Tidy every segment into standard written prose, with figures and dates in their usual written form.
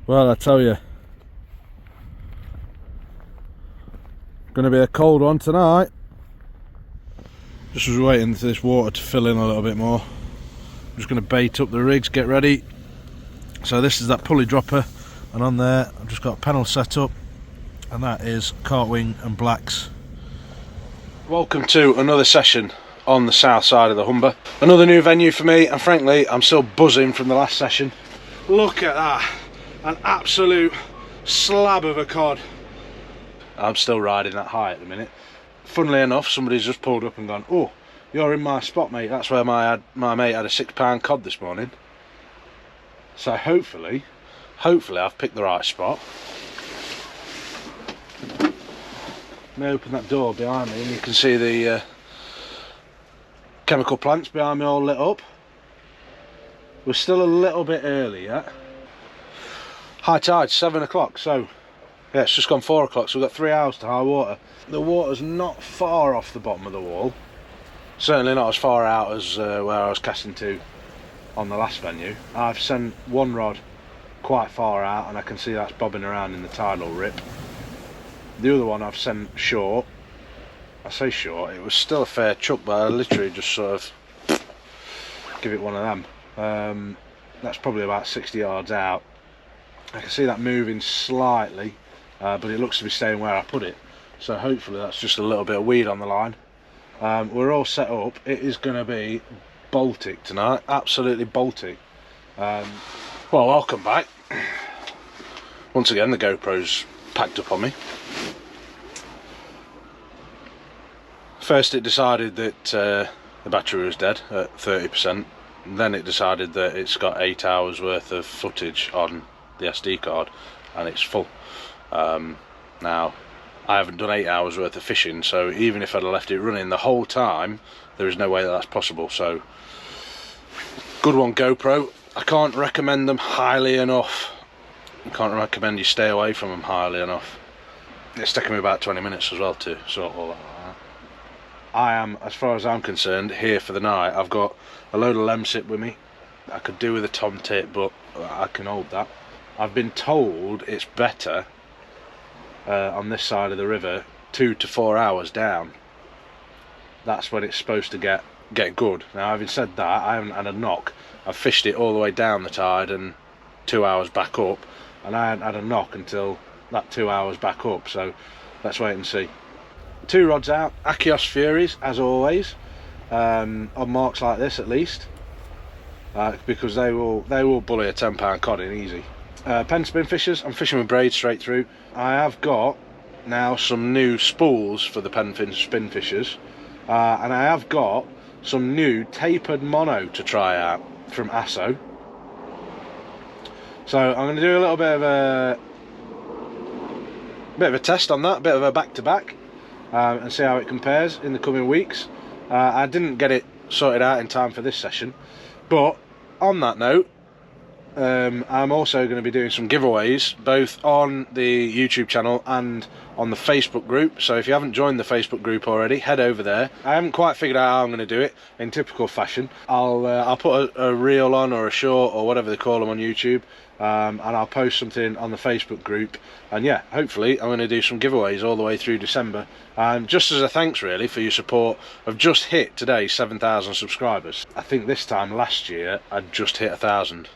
Well, I tell you, gonna be a cold one tonight. Just was waiting for this water to fill in a little bit more. I'm just gonna bait up the rigs, get ready. So this is that pulley dropper, and on there I've just got a panel set up, and that is Cartwing and Blacks. Welcome to another session on the south side of the Humber. Another new venue for me, and frankly I'm still buzzing from the last session. Look at that, an absolute slab of a cod. I'm still riding that high at the minute. Funnily enough, somebody's just pulled up and gone, "Oh, you're in my spot, mate. That's where my mate had a 6-pound cod this morning." So hopefully I've picked the right spot. Let me open that door behind me and you can see the chemical plants behind me all lit up. We're still a little bit early yet. High tide, 7 o'clock, so yeah, it's just gone 4 o'clock, so we've got 3 hours to high water. The water's not far off the bottom of the wall. Certainly not as far out as where I was casting to on the last venue. I've sent one rod quite far out and I can see that's bobbing around in the tidal rip. The other one I've sent short. I say short, it was still a fair chuck, but I literally just sort of give it one of them. That's probably about 60 yards out. I can see that moving slightly, but it looks to be staying where I put it. So hopefully that's just a little bit of weed on the line. We're all set up. It is going to be Baltic tonight, absolutely Baltic. Well, welcome back. Once again, the GoPro's packed up on me. First it decided that the battery was dead at 30%, and then it decided that it's got 8 hours worth of footage on the SD card and it's full. Now I haven't done 8 hours worth of fishing, so even if I'd have left it running the whole time, there is no way that that's possible. So good one, GoPro. I can't recommend them highly enough. I can't recommend you stay away from them highly enough. It's taken me about 20 minutes as well to sort all that out. I am, as far as I'm concerned, here for the night. I've got a load of Lemsip with me. I could do with a tom tip, but I can hold that. I've been told it's better on this side of the river 2 to 4 hours down. That's when it's supposed to get good. Now, having said that, I haven't had a knock. I've fished it all the way down the tide and 2 hours back up, and I hadn't had a knock until that 2 hours back up, so let's wait and see. 2 rods out, Akios Furies as always, on marks like this at least, because they will bully a 10-pound cod in easy. Penn Spinfishers, I'm fishing with braid straight through. I have got now some new spools for the Penn Spinfishers, and I have got some new tapered mono to try out from Asso. So I'm going to do a little bit of a test on that, a bit of a back-to-back, and see how it compares in the coming weeks. I didn't get it sorted out in time for this session, but on that note, I'm also going to be doing some giveaways both on the YouTube channel and on the Facebook group. So if you haven't joined the Facebook group already, head over there. I haven't quite figured out how I'm going to do it in typical fashion. I'll put a reel on, or a short, or whatever they call them on YouTube, and I'll post something on the Facebook group, and yeah, hopefully I'm going to do some giveaways all the way through December, and just as a thanks really for your support. I've just hit today 7,000 subscribers. I think this time last year I'd just hit 1,000.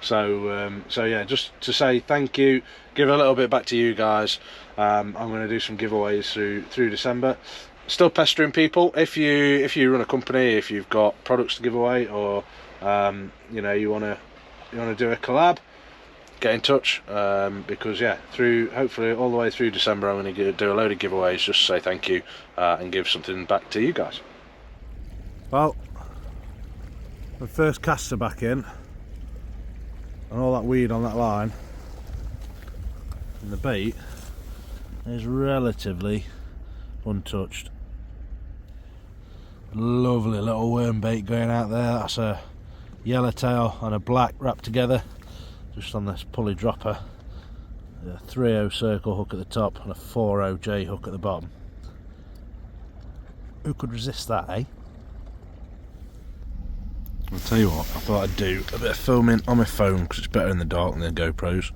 So yeah, just to say thank you, give a little bit back to you guys. I'm going to do some giveaways through December. Still pestering people. If you run a company, if you've got products to give away, or you know, you want to do a collab, get in touch, because yeah, hopefully all the way through December I'm going to do a load of giveaways just to say thank you, and give something back to you guys. Well, the first casts are back in, and all that weed on that line, and the bait is relatively untouched. Lovely little worm bait going out there. That's a yellowtail and a black wrapped together just on this pulley dropper. A 3/0 circle hook at the top and a 4/0 J hook at the bottom. Who could resist that, eh? I'll tell you what, I thought I'd do a bit of filming on my phone because it's better in the dark than the GoPros.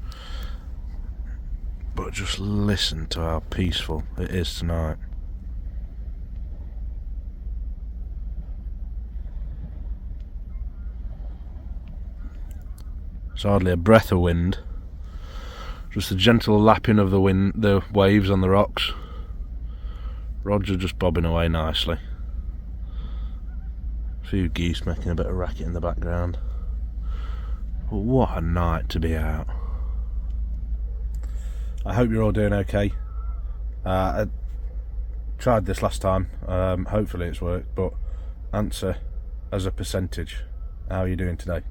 But just listen to how peaceful it is tonight. It's hardly a breath of wind, just the gentle lapping of the waves on the rocks. Rods are just bobbing away nicely. A few geese making a bit of racket in the background. But what a night to be out. I hope you're all doing okay. I tried this last time, hopefully it's worked, but answer as a percentage. How are you doing today?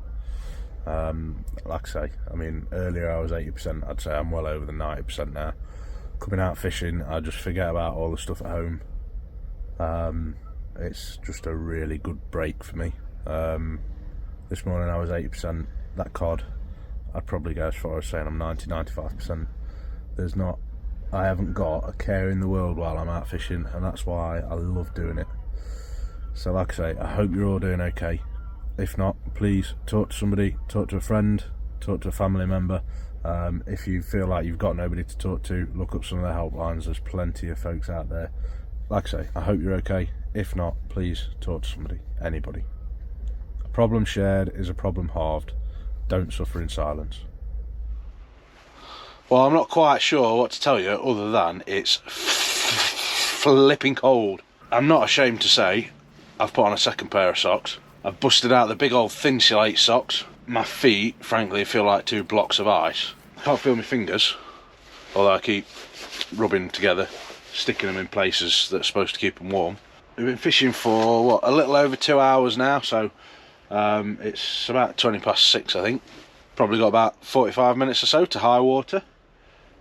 Like I say, I mean, earlier I was 80%, I'd say I'm well over the 90% now. Coming out fishing, I just forget about all the stuff at home. It's just a really good break for me. This morning I was 80%, that cod, I'd probably go as far as saying I'm 90-95%. I haven't got a care in the world while I'm out fishing, and that's why I love doing it. So like I say, I hope you're all doing okay. If not, please talk to somebody, talk to a friend, talk to a family member. If you feel like you've got nobody to talk to, look up some of the helplines. There's plenty of folks out there. Like I say, I hope you're okay. If not, please talk to somebody, anybody. A problem shared is a problem halved. Don't suffer in silence. Well, I'm not quite sure what to tell you other than it's flipping cold. I'm not ashamed to say I've put on a second pair of socks. I've busted out the big old Thinsulate socks. My feet, frankly, feel like 2 blocks of ice. I can't feel my fingers, although I keep rubbing together, sticking them in places that are supposed to keep them warm. We've been fishing for, what, a little over 2 hours now, so it's about 20 past 6, I think. Probably got about 45 minutes or so to high water.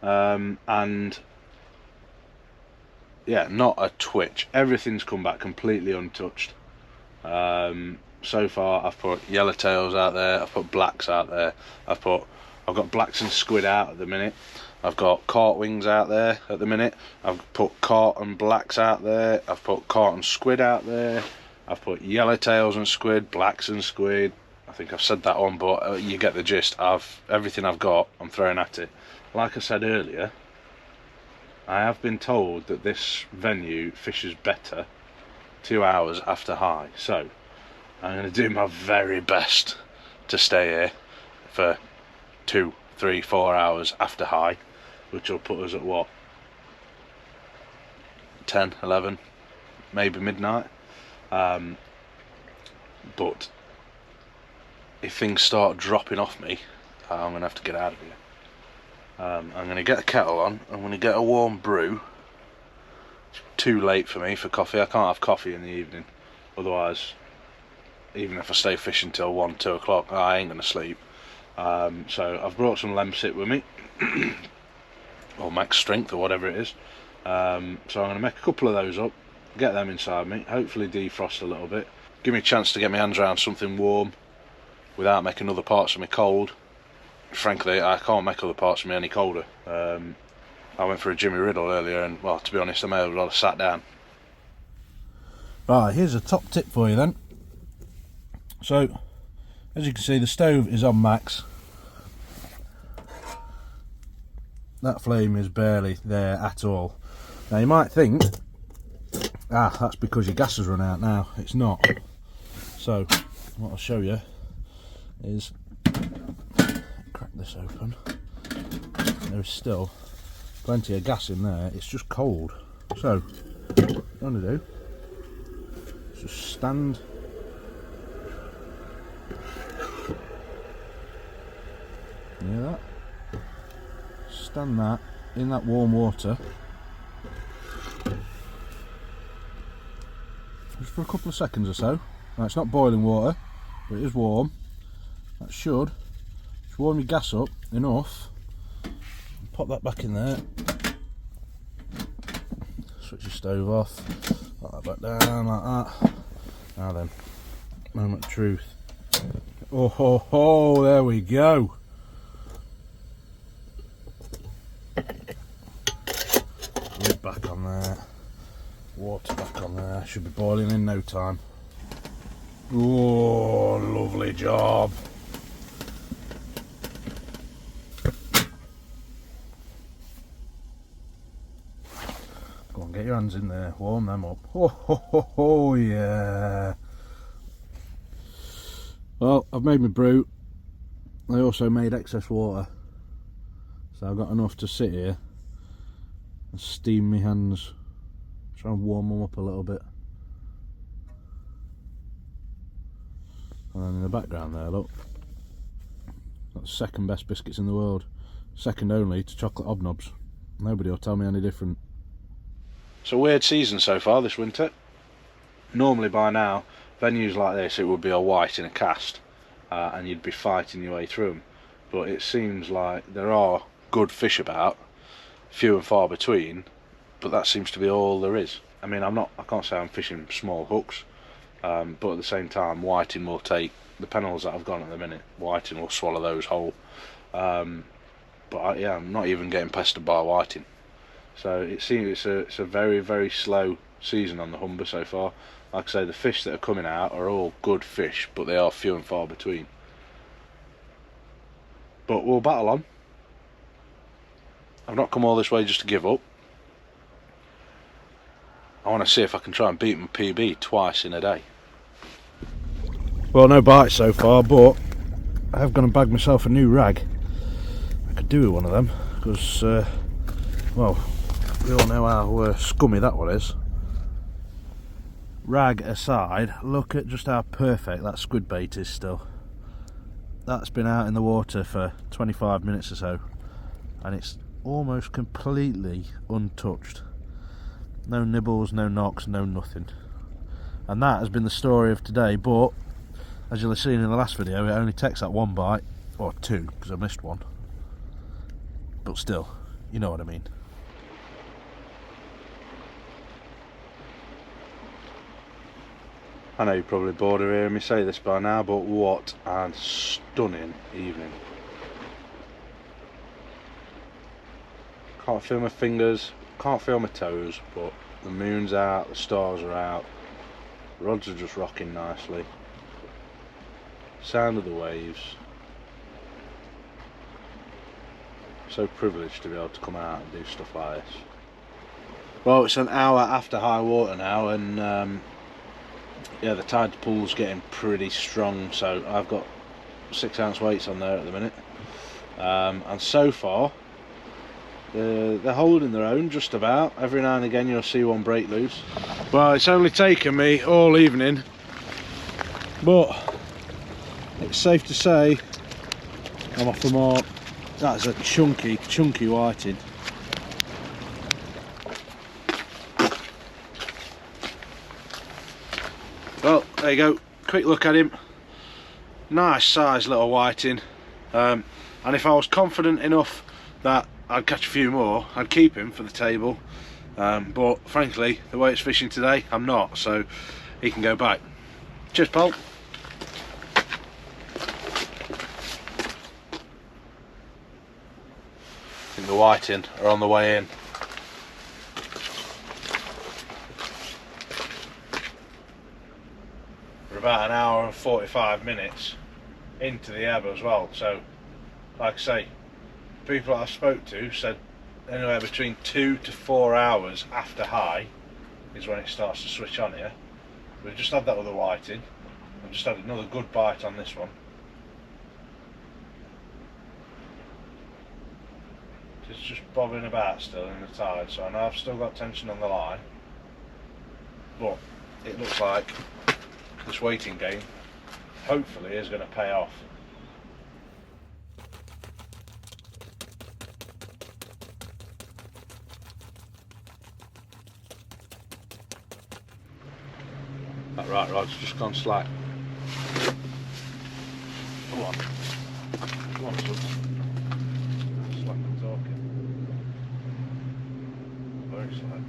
And yeah, not a twitch. Everything's come back completely untouched. So far I've put yellowtails out there, I've put blacks out there, I've got blacks and squid out at the minute, I've got cart wings out there at the minute, I've put cart and blacks out there, I've put cart and squid out there, I've put yellowtails and squid, blacks and squid. I think I've said that one, but you get the gist. Everything I've got, I'm throwing at it. Like I said earlier, I have been told that this venue fishes better 2 hours after high, so I'm going to do my very best to stay here for 2, 3, 4 hours after high, which will put us at what, 10, 11, maybe midnight. But if things start dropping off me, I'm going to have to get out of here. I'm going to get the kettle on, I'm going to get a warm brew. It's too late for me for coffee, I can't have coffee in the evening, otherwise, even if I stay fishing till 1, 2 o'clock, I ain't going to sleep. So I've brought some Lemsip with me, or Max Strength or whatever it is. So I'm going to make a couple of those up, get them inside me, hopefully defrost a little bit, give me a chance to get my hands around something warm without making other parts of me cold. Frankly, I can't make other parts of me any colder. I went for a Jimmy Riddle earlier and, well, to be honest, I may as well have sat down. Right, here's a top tip for you then. So, as you can see, the stove is on max. That flame is barely there at all. Now you might think, that's because your gas has run out now. It's not. So, what I'll show you is, crack this open, there is still plenty of gas in there, it's just cold. So what you want to do is just stand near that, stand that in that warm water just for a couple of seconds or so. Now it's not boiling water, but it is warm. That should just warm your gas up enough. Pop that back in there. Switch your stove off. Put that back down like that. Now then, moment of truth. Oh ho ho! There we go. Lid back on there. Water back on there. Should be boiling in no time. Oh, lovely job. Go on, get your hands in there, warm them up. Oh, yeah. Well, I've made my brew. I also made excess water, so I've got enough to sit here and steam my hands, try and warm them up a little bit. And then in the background there, look, got the second best biscuits in the world, second only to chocolate hobnobs. Nobody will tell me any different. It's a weird season so far this winter. Normally by now, venues like this, it would be a white in a cast, and you'd be fighting your way through them. But it seems like there are good fish about, few and far between, but that seems to be all there is. I mean, I can't say I'm fishing small hooks, but at the same time, whiting will take the pennels that I've got at the minute. Whiting will swallow those whole. But yeah, I'm not even getting pestered by whiting. So it seems it's a very, very slow season on the Humber so far. Like I say, the fish that are coming out are all good fish, but they are few and far between. But we'll battle on. I've not come all this way just to give up. I want to see if I can try and beat my PB twice in a day. Well, no bites so far, but I have gone and bagged myself a new rag. I could do with one of them, because, well, we all know how scummy that one is. Rag aside, look at just how perfect that squid bait is still. That's been out in the water for 25 minutes or so, and it's almost completely untouched. No nibbles, no knocks, no nothing. And that has been the story of today, but as you'll have seen in the last video, it only takes that one bite, or two, because I missed one. But still, you know what I mean. I know you're probably bored of hearing me say this by now, but what a stunning evening. Can't feel my fingers, can't feel my toes, but the moon's out, the stars are out, the rods are just rocking nicely. Sound of the waves. So privileged to be able to come out and do stuff like this. Well, it's an hour after high water now, and yeah, the tide pool's getting pretty strong, so I've got 6 ounce weights on there at the minute, and so far they're holding their own just about. Every now and again you'll see one break loose. Well, it's only taken me all evening, but it's safe to say I'm off the mark. That's a chunky whiting. Well, there you go, quick look at him. Nice size little whiting, and if I was confident enough that I'd catch a few more, I'd keep him for the table, but frankly, the way it's fishing today, I'm not, so he can go back. Cheers, pal. I think the whiting are on the way in. We're about an hour and 45 minutes into the ebb as well, so like I say, people that I spoke to said anywhere between 2 to 4 hours after high is when it starts to switch on here. We've just had that other whiting. I've just had another good bite on this one. It's just bobbing about still in the tide, so I know I've still got tension on the line, but it looks like this waiting game hopefully is going to pay off. That right rod's just gone slack. Come on. Come on, son. Slack and talking. Very slack.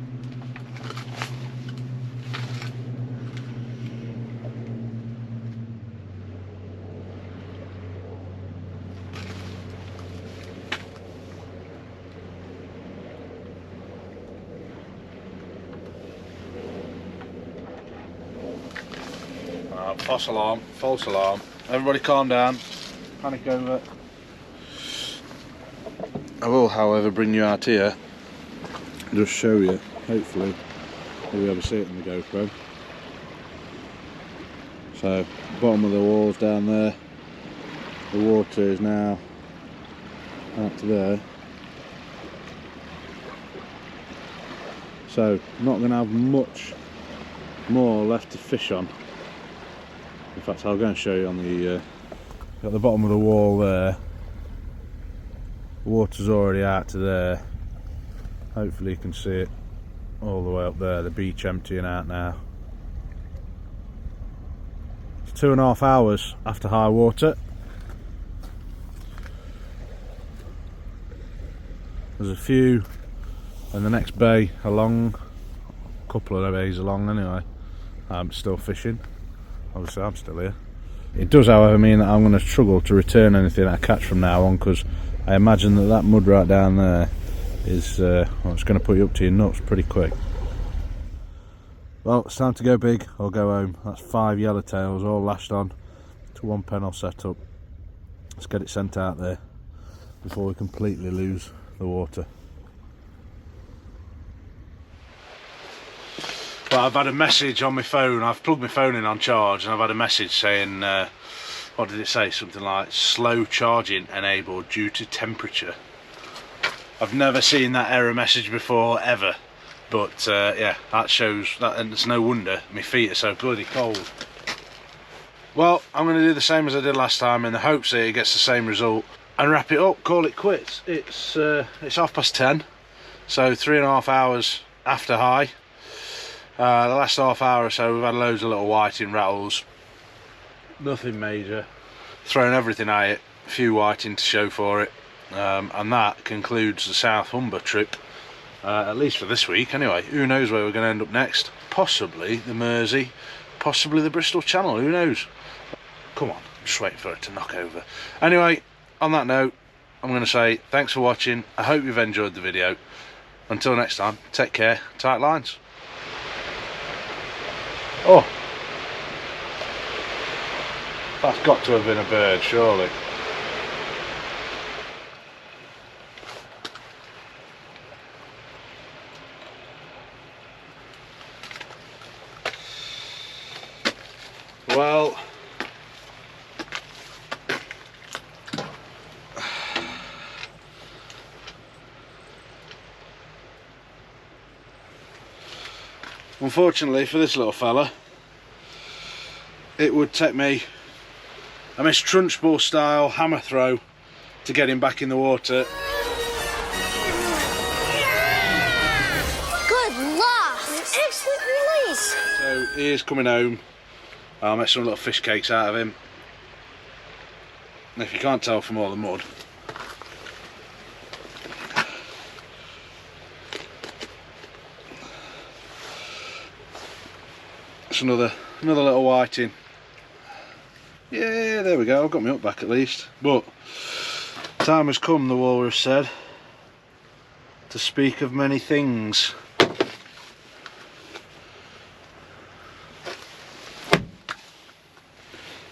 Right, false alarm, false alarm. Everybody calm down, panic over. I will, however, bring you out here, just show you, hopefully, if you ever see it on the GoPro. So, bottom of the wall's down there, the water is now out to there. So, not going to have much more left to fish on. In fact, I'll go and show you on the at the bottom of the wall there. The water's already out to there. Hopefully you can see it all the way up there, the beach emptying out now. It's 2.5 hours after high water. There's a few in the next bay along, a couple of bays along anyway. I'm still fishing, obviously I'm still here. It does, however, mean that I'm going to struggle to return anything I catch from now on, because I imagine that that mud right down there is well, it's going to put you up to your nuts pretty quick. Well, it's time to go big or go home. That's 5 yellowtails all lashed on to one Penn setup. Let's get it sent out there before we completely lose the water. Well, I've had a message on my phone. I've plugged my phone in on charge, and I've had a message saying, what did it say? Something like slow charging enabled due to temperature. I've never seen that error message before, ever. But yeah, that shows that, and it's no wonder my feet are so bloody cold. Well, I'm going to do the same as I did last time in the hopes that it gets the same result and wrap it up, call it quits. It's 10:30, so 3.5 hours after high. The last half hour or so we've had loads of little whiting rattles, nothing major, thrown everything at it, a few whiting to show for it, and that concludes the South Humber trip, at least for this week anyway. Who knows where we're going to end up next? Possibly the Mersey, possibly the Bristol Channel, who knows? Come on, I'm just waiting for it to knock over. Anyway, on that note, I'm going to say thanks for watching. I hope you've enjoyed the video. Until next time, take care, tight lines. Oh, that's got to have been a bird, surely. Well, unfortunately for this little fella, it would take me a Miss Trunchbull style hammer throw to get him back in the water. Good luck! Excellent release! So he is coming home. I'll make some little fish cakes out of him. And if you can't tell from all the mud, it's another little whiting. Yeah, there we go, I've got my hook back at least. But time has come, the walrus said, to speak of many things.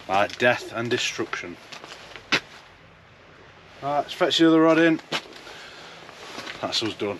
Like death and destruction. Right, let's fetch the other rod in. That's us done.